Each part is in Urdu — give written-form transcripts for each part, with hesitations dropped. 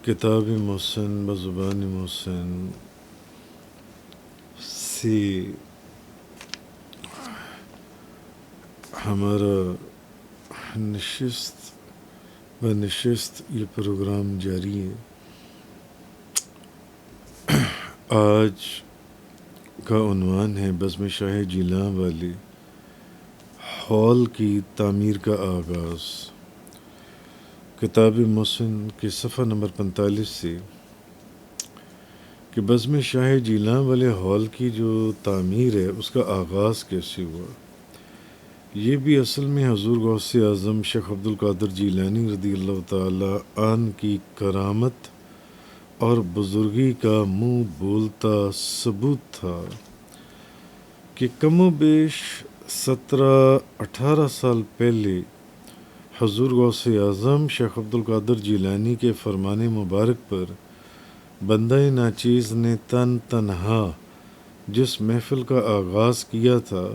کتاب محسن بزبان محسن سے ہمارا نشست یہ پروگرام جاری ہے۔ آج کا عنوان ہے بزم شاہ جیلاں والے ہال کی تعمیر کا آغاز۔ کتاب محسن کے صفحہ نمبر 45 سے کہ بزم شاہ جیلاں والے ہال کی جو تعمیر ہے اس کا آغاز کیسے ہوا۔ یہ بھی اصل میں حضور غوث اعظم شیخ عبدالقادر جیلانی رضی اللہ تعالی عنہ کی کرامت اور بزرگی کا منہ بولتا ثبوت تھا کہ کم و بیش 17-18 سال پہلے حضور غوث اعظم شیخ عبدالقادر جیلانی کے فرمان مبارک پر بندہ ناچیز نے تنہا جس محفل کا آغاز کیا تھا،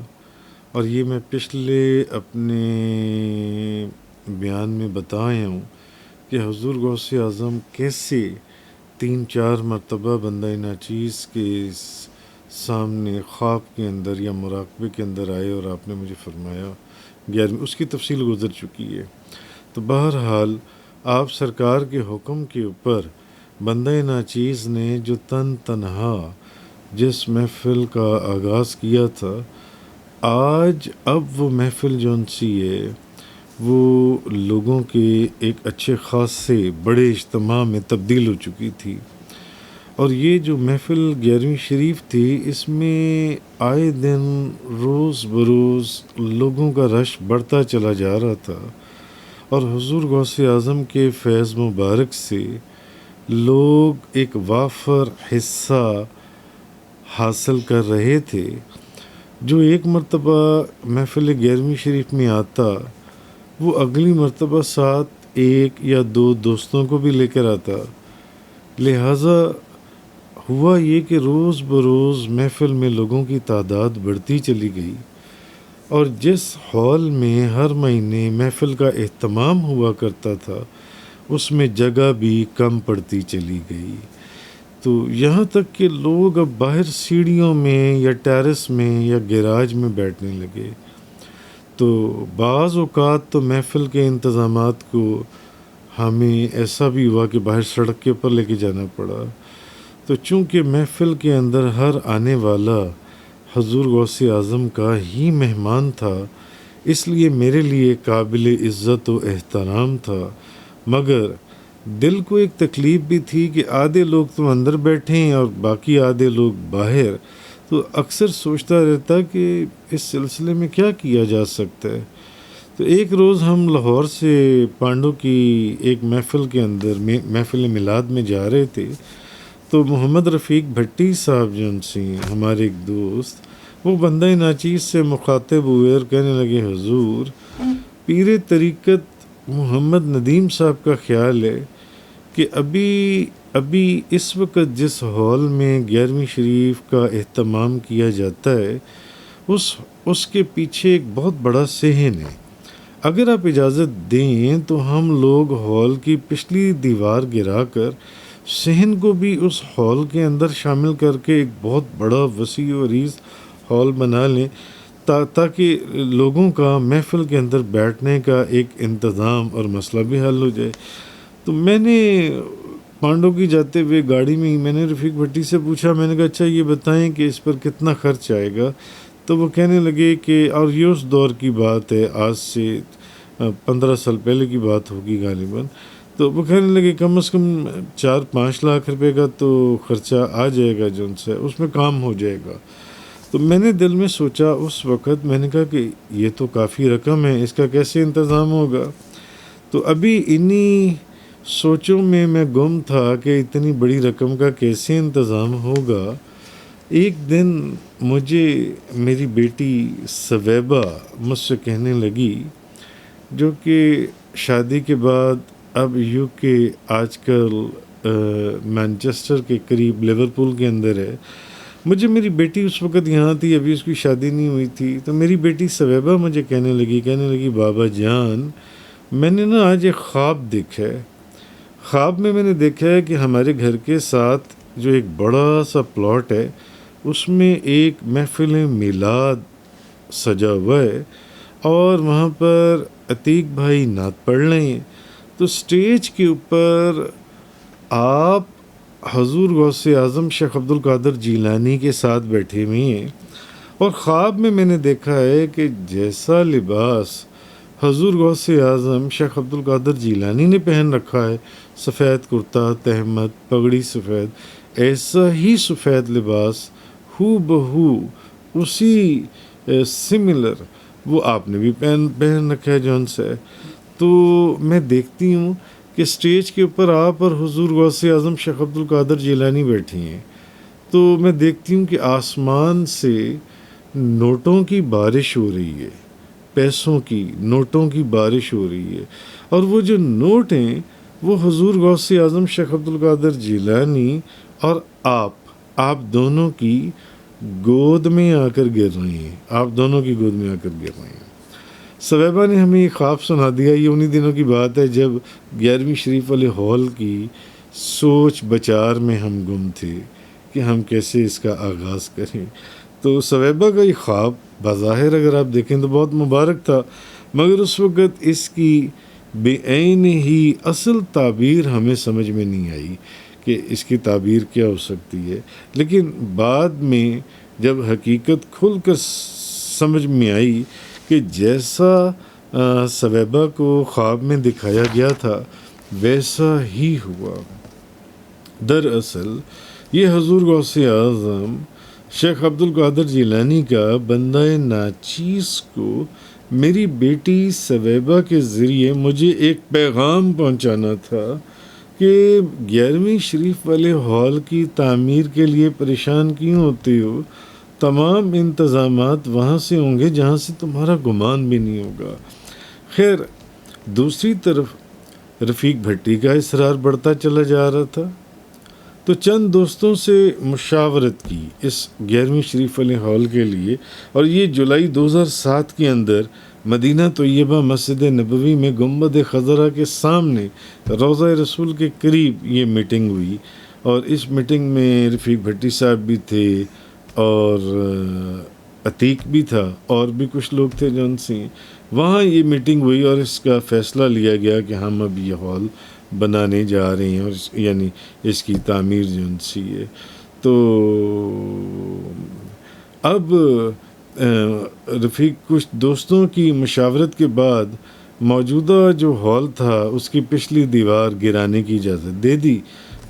اور یہ میں پچھلے اپنے بیان میں بتایا ہوں کہ حضور غوث اعظم کیسے 3-4 مرتبہ بندہ ناچیز کے سامنے خواب کے اندر یا مراقبے کے اندر آئے اور آپ نے مجھے فرمایا 11 اس کی تفصیل گزر چکی ہے۔ تو بہرحال آپ سرکار کے حکم کے اوپر بندہ ناچیز نے جو تنہا جس محفل کا آغاز کیا تھا، آج اب وہ محفل جون سی ہے وہ لوگوں کے ایک اچھے خاصے بڑے اجتماع میں تبدیل ہو چکی تھی، اور یہ جو محفل 11ویں شریف تھی اس میں آئے دن روز بروز لوگوں کا رش بڑھتا چلا جا رہا تھا، اور حضور غوث اعظم کے فیض مبارک سے لوگ ایک وافر حصہ حاصل کر رہے تھے۔ جو ایک مرتبہ محفل 11ویں شریف میں آتا وہ اگلی مرتبہ ساتھ 1 یا 2 دوستوں کو بھی لے کر آتا، لہٰذا ہوا یہ کہ روز بروز محفل میں لوگوں کی تعداد بڑھتی چلی گئی، اور جس ہال میں ہر مہینے محفل کا اہتمام ہوا کرتا تھا اس میں جگہ بھی کم پڑتی چلی گئی، تو یہاں تک کہ لوگ اب باہر سیڑھیوں میں یا ٹیرس میں یا گیراج میں بیٹھنے لگے۔ تو بعض اوقات تو محفل کے انتظامات کو ہمیں ایسا بھی ہوا کہ باہر سڑک کے اوپر لے کے جانا پڑا۔ تو چونکہ محفل کے اندر ہر آنے والا حضور غوث اعظم کا ہی مہمان تھا، اس لیے میرے لیے قابل عزت و احترام تھا، مگر دل کو ایک تکلیف بھی تھی کہ آدھے لوگ تو اندر بیٹھے ہیں اور باقی آدھے لوگ باہر۔ تو اکثر سوچتا رہتا کہ اس سلسلے میں کیا کیا جا سکتا ہے۔ تو ایک روز ہم لاہور سے پانڈو کی ایک محفل کے اندر محفل میلاد میں جا رہے تھے، تو محمد رفیق بھٹی صاحب جن سے ہمارے ایک دوست وہ بندہ ناچیز سے مخاطب ہوئے اور کہنے لگے حضور پیر طریقت محمد ندیم صاحب کا خیال ہے کہ ابھی اس وقت جس ہال میں 11ویں شریف کا اہتمام کیا جاتا ہے اس کے پیچھے ایک بہت بڑا صحن ہے، اگر آپ اجازت دیں تو ہم لوگ ہال کی پچھلی دیوار گرا کر صحن کو بھی اس ہال کے اندر شامل کر کے ایک بہت بڑا وسیع و عریض ہال بنا لیں تاکہ لوگوں کا محفل کے اندر بیٹھنے کا ایک انتظام اور مسئلہ بھی حل ہو جائے۔ تو میں نے پانڈو کی جاتے ہوئے گاڑی میں نے رفیق بھٹی سے پوچھا، میں نے کہا اچھا یہ بتائیں کہ اس پر کتنا خرچ آئے گا؟ تو وہ کہنے لگے کہ، اور یہ اس دور کی بات ہے، آج سے 15 سال پہلے کی بات ہوگی غالباً، تو وہ کہنے لگے کم از کم 4-5 لاکھ روپے کا تو خرچہ آ جائے گا، جن سے اس میں کام ہو جائے گا۔ تو میں نے دل میں سوچا اس وقت، میں نے کہا کہ یہ تو کافی رقم ہے، اس کا کیسے انتظام ہوگا؟ تو ابھی انہی سوچوں میں گم تھا کہ اتنی بڑی رقم کا کیسے انتظام ہوگا۔ ایک دن مجھے میری بیٹی ثویبہ مجھ سے کہنے لگی، جو کہ شادی کے بعد اب UK آج کل مانچسٹر کے قریب لیورپول کے اندر ہے، مجھے میری بیٹی اس وقت یہاں تھی، ابھی اس کی شادی نہیں ہوئی تھی، تو میری بیٹی ثویبہ مجھے کہنے لگی بابا جان میں نے نا آج ایک خواب دیکھا ہے۔ خواب میں نے دیکھا ہے کہ ہمارے گھر کے ساتھ جو ایک بڑا سا پلاٹ ہے اس میں ایک محفل میلاد سجا ہوا ہے، اور وہاں پر عتیق بھائی نعت پڑھ رہے ہیں، تو اسٹیج کے اوپر آپ حضور غوث اعظم شیخ عبد القادر جیلانی کے ساتھ بیٹھے ہوئے ہیں، اور خواب میں نے دیکھا ہے کہ جیسا لباس حضور غوث اعظم شیخ عبد القادر جیلانی نے پہن رکھا ہے، سفید کرتا، تہمت، پگڑی سفید، ایسا ہی سفید لباس ہو بہو اسی سملر وہ آپ نے بھی پہن رکھا ہے جون سے. تو میں دیکھتی ہوں کہ اسٹیج کے اوپر آپ اور حضور غوث اعظم شیخ عبد القادر جیلانی بیٹھی ہیں، تو میں دیکھتی ہوں کہ آسمان سے نوٹوں کی بارش ہو رہی ہے، پیسوں کی نوٹوں کی بارش ہو رہی ہے، اور وہ جو نوٹ ہیں وہ حضور غوث اعظم شیخ عبد القادر جیلانی اور آپ دونوں کی گود میں آ کر گر رہے ہیں، آپ دونوں کی گود میں آ کر گر رہے ہیں. صویبہ نے ہمیں یہ خواب سنا دیا. یہ انہی دنوں کی بات ہے جب 11ویں شریف والے ہال کی سوچ بچار میں ہم گم تھے کہ ہم کیسے اس کا آغاز کریں. تو صویبہ کا یہ خواب بظاہر اگر آپ دیکھیں تو بہت مبارک تھا، مگر اس وقت اس کی بے عین ہی اصل تعبیر ہمیں سمجھ میں نہیں آئی کہ اس کی تعبیر کیا ہو سکتی ہے. لیکن بعد میں جب حقیقت کھل کر سمجھ میں آئی کہ جیسا صویبہ کو خواب میں دکھایا گیا تھا ویسا ہی ہوا. دراصل یہ حضور غوث اعظم شیخ عبد القادر جیلانی کا بندہ ناچیز کو میری بیٹی صویبہ کے ذریعے مجھے ایک پیغام پہنچانا تھا کہ 11ویں شریف والے ہال کی تعمیر کے لیے پریشان کیوں ہوتے ہو، تمام انتظامات وہاں سے ہوں گے جہاں سے تمہارا گمان بھی نہیں ہوگا. خیر، دوسری طرف رفیق بھٹی کا اصرار بڑھتا چلا جا رہا تھا، تو چند دوستوں سے مشاورت کی اس 11ویں شریف والے ہال کے لیے، اور یہ جولائی 2007 کے اندر مدینہ طیبہ مسجد نبوی میں گنبد خضرا کے سامنے روضہ رسول کے قریب یہ میٹنگ ہوئی. اور اس میٹنگ میں رفیق بھٹی صاحب بھی تھے اور عتیق بھی تھا اور بھی کچھ لوگ تھے جون سے وہاں یہ میٹنگ ہوئی، اور اس کا فیصلہ لیا گیا کہ ہم اب یہ ہال بنانے جا رہے ہیں، اور یعنی اس کی تعمیر جون سی ہے. تو اب رفیق کچھ دوستوں کی مشاورت کے بعد موجودہ جو ہال تھا اس کی پچھلی دیوار گرانے کی اجازت دے دی.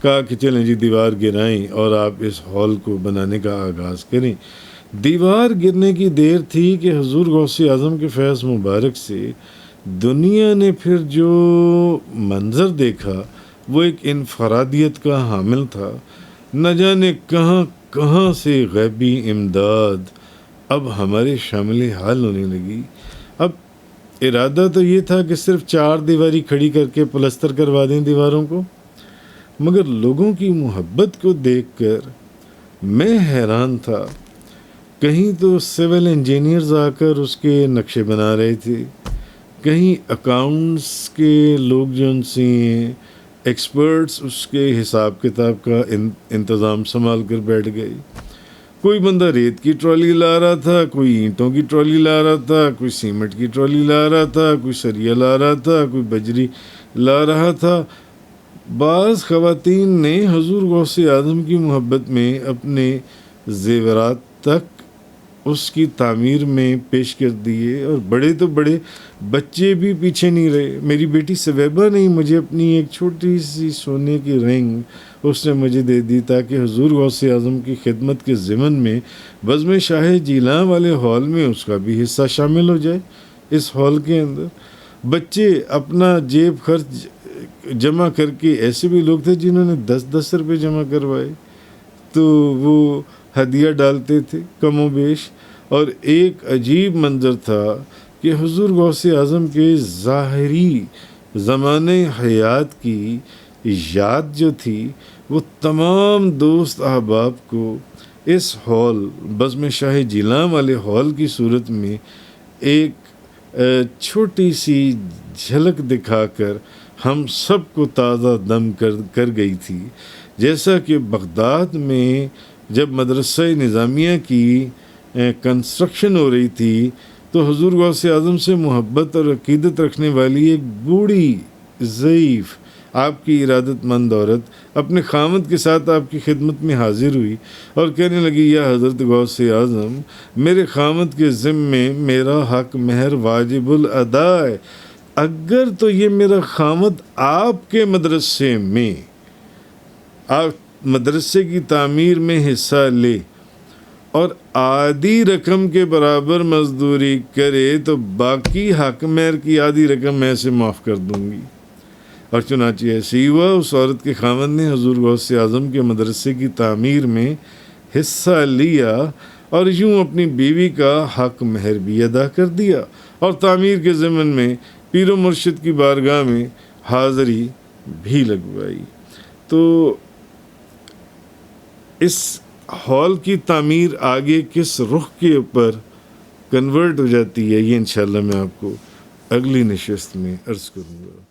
کہا کہ چلیں جی دیوار گرائیں اور آپ اس ہال کو بنانے کا آغاز کریں. دیوار گرنے کی دیر تھی کہ حضور غوث اعظم کے فیض مبارک سے دنیا نے پھر جو منظر دیکھا وہ ایک انفرادیت کا حامل تھا. نہ جانے کہاں کہاں سے غیبی امداد اب ہمارے شامل حال ہونے لگی. اب ارادہ تو یہ تھا کہ صرف 4 دیواری کھڑی کر کے پلستر کروا دیں دیواروں کو، مگر لوگوں کی محبت کو دیکھ کر میں حیران تھا. کہیں تو سول انجینئرز آ کر اس کے نقشے بنا رہے تھے، کہیں اکاؤنٹس کے لوگ جو ان سے ایکسپرٹس اس کے حساب کتاب کا انتظام سنبھال کر بیٹھ گئے. کوئی بندہ ریت کی ٹرالی لا رہا تھا، کوئی اینٹوں کی ٹرالی لا رہا تھا، کوئی سیمنٹ کی ٹرالی لا رہا تھا، کوئی سریا لا رہا تھا، کوئی بجری لا رہا تھا. بعض خواتین نے حضور غوث اعظم کی محبت میں اپنے زیورات تک اس کی تعمیر میں پیش کر دیے، اور بڑے تو بڑے بچے بھی پیچھے نہیں رہے. میری بیٹی صویبہ نے مجھے اپنی ایک چھوٹی سی سونے کی رنگ اس نے مجھے دے دی تاکہ حضور غوث اعظم کی خدمت کے ضمن میں بزم شاہ جیلاں والے ہال میں اس کا بھی حصہ شامل ہو جائے. اس ہال کے اندر بچے اپنا جیب خرچ جمع کر کے، ایسے بھی لوگ تھے جنہوں نے 10-10 روپے جمع کروائے، تو وہ ہدیہ ڈالتے تھے کم و بیش. اور ایک عجیب منظر تھا کہ حضور غوث اعظم کے ظاہری زمانے حیات کی یاد جو تھی وہ تمام دوست احباب کو اس ہال بزم شاہ جیلاں والے ہال کی صورت میں ایک چھوٹی سی جھلک دکھا کر ہم سب کو تازہ دم کر گئی تھی، جیسا کہ بغداد میں جب مدرسہ نظامیہ کی کنسٹرکشن ہو رہی تھی تو حضور غوث اعظم سے محبت اور عقیدت رکھنے والی ایک بوڑھی ضعیف آپ کی ارادت مند عورت اپنے خامد کے ساتھ آپ کی خدمت میں حاضر ہوئی اور کہنے لگی، یا حضرت غوث اعظم، میرے خامد کے ذمے میرا حق مہر واجب الادا ہے، اگر تو یہ میرا خامد آپ کے مدرسے میں، آپ مدرسے کی تعمیر میں حصہ لے اور آدھی رقم کے برابر مزدوری کرے تو باقی حق مہر کی آدھی رقم میں سے معاف کر دوں گی۔ اور چنانچہ ایسے ہی ہوا، اس عورت کے خاوند نے حضور غوث اعظم کے مدرسے کی تعمیر میں حصہ لیا اور یوں اپنی بیوی کا حق مہر بھی ادا کر دیا اور تعمیر کے ضمن میں پیر و مرشد کی بارگاہ میں حاضری بھی لگوائی۔ تو اس ہال کی تعمیر آگے کس رخ کے اوپر کنورٹ ہو جاتی ہے، یہ انشاءاللہ میں آپ کو اگلی نشست میں عرض کروں گا۔